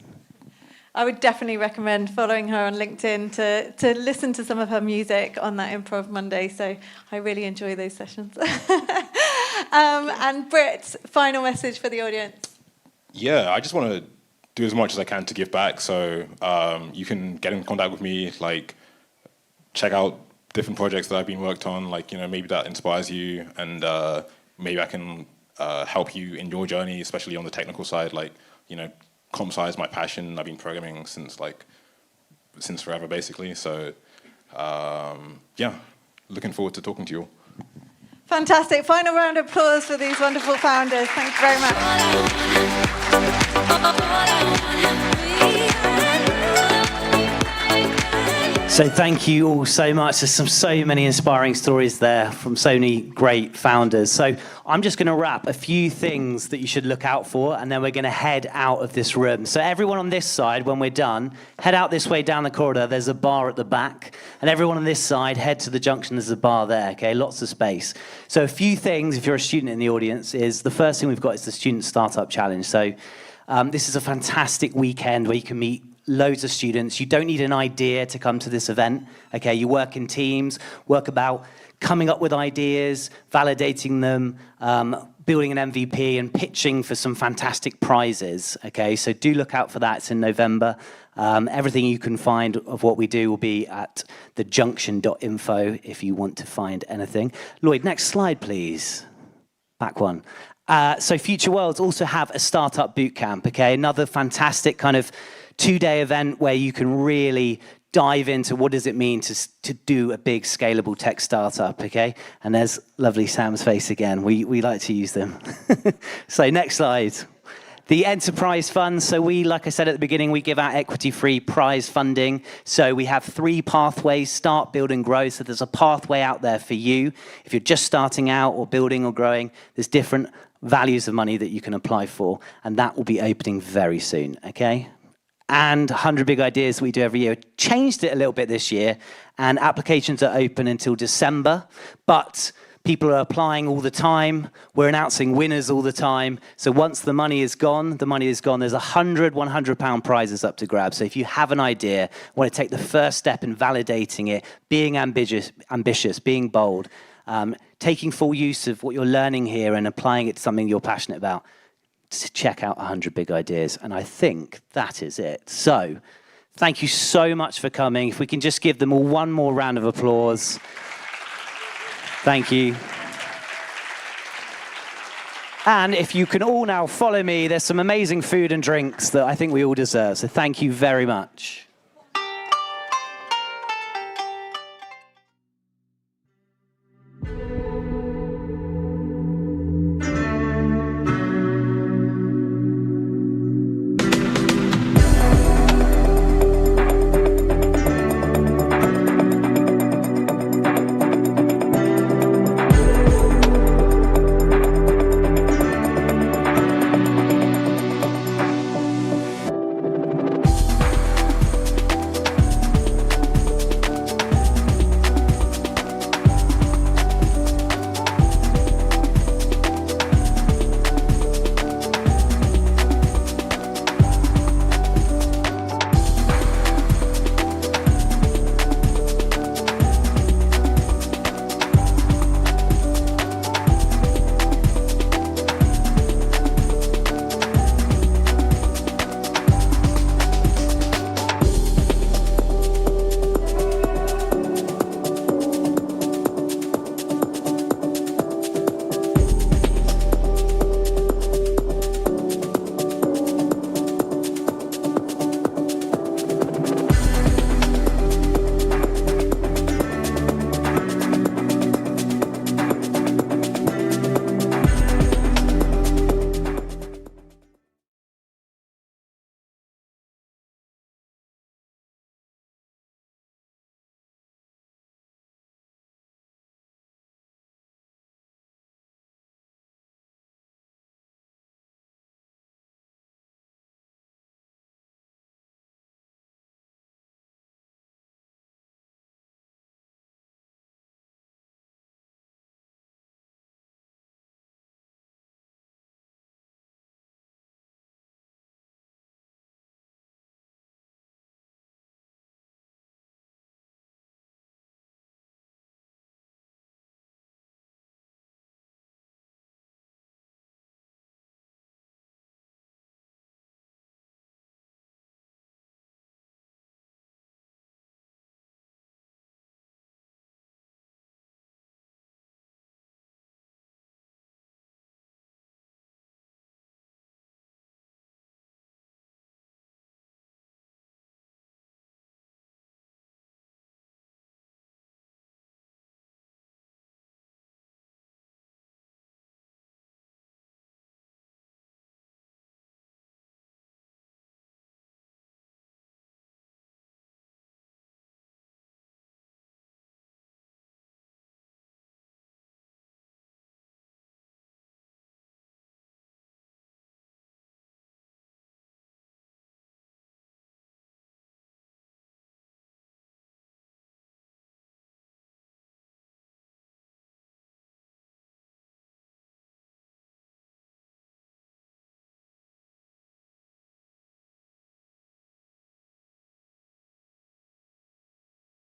I would definitely recommend following her on LinkedIn to listen to some of her music on that Improv Monday. So I really enjoy those sessions. And Britt, final message for the audience. Yeah, I just want to do as much as I can to give back. So you can get in contact with me, like check out different projects that I've been worked on, like, you know, maybe that inspires you, and maybe I can help you in your journey, especially on the technical side. Like, you know, comp sci is my passion. I've been programming since forever, basically. So yeah, looking forward to talking to you all. Fantastic. Final round of applause for these wonderful founders. Thank you very much. So thank you all so much. There's so many inspiring stories there from so many great founders. So I'm just going to wrap a few things that you should look out for, and then we're going to head out of this room. So everyone on this side, when we're done, head out this way down the corridor. There's a bar at the back. And everyone on this side, head to the junction. There's a bar there, okay? Lots of space. So a few things, if you're a student in the audience, is the first thing we've got is the Student Startup Challenge. So this is a fantastic weekend where you can meet loads of students. You don't need an idea to come to this event, okay? You work in teams, work about coming up with ideas, validating them, building an MVP, and pitching for some fantastic prizes, okay? So do look out for that. It's in November. Everything you can find of what we do will be at thejunction.info if you want to find anything. Lloyd, next slide, please. Back one. So Future Worlds also have a startup bootcamp, okay? Another fantastic kind of 2-day event where you can really dive into what does it mean to do a big scalable tech startup, okay? And there's lovely Sam's face again. We like to use them. So next slide. The enterprise fund. So we, like I said at the beginning, we give out equity-free prize funding. So we have 3 pathways: start, build, and grow. So there's a pathway out there for you. If you're just starting out or building or growing, there's different values of money that you can apply for. And that will be opening very soon, okay? And 100 Big Ideas we do every year. Changed it a little bit this year, and applications are open until December, but people are applying all the time. We're announcing winners all the time. So once the money is gone, the money is gone. There's 100 £100 prizes up to grab. So if you have an idea, want to take the first step in validating it, being ambitious, being bold, taking full use of what you're learning here and applying it to something you're passionate about, to check out 100 Big Ideas. And I think that is it. So thank you so much for coming. If we can just give them all one more round of applause. Thank you. And if you can all now follow me, there's some amazing food and drinks that I think we all deserve. So thank you very much.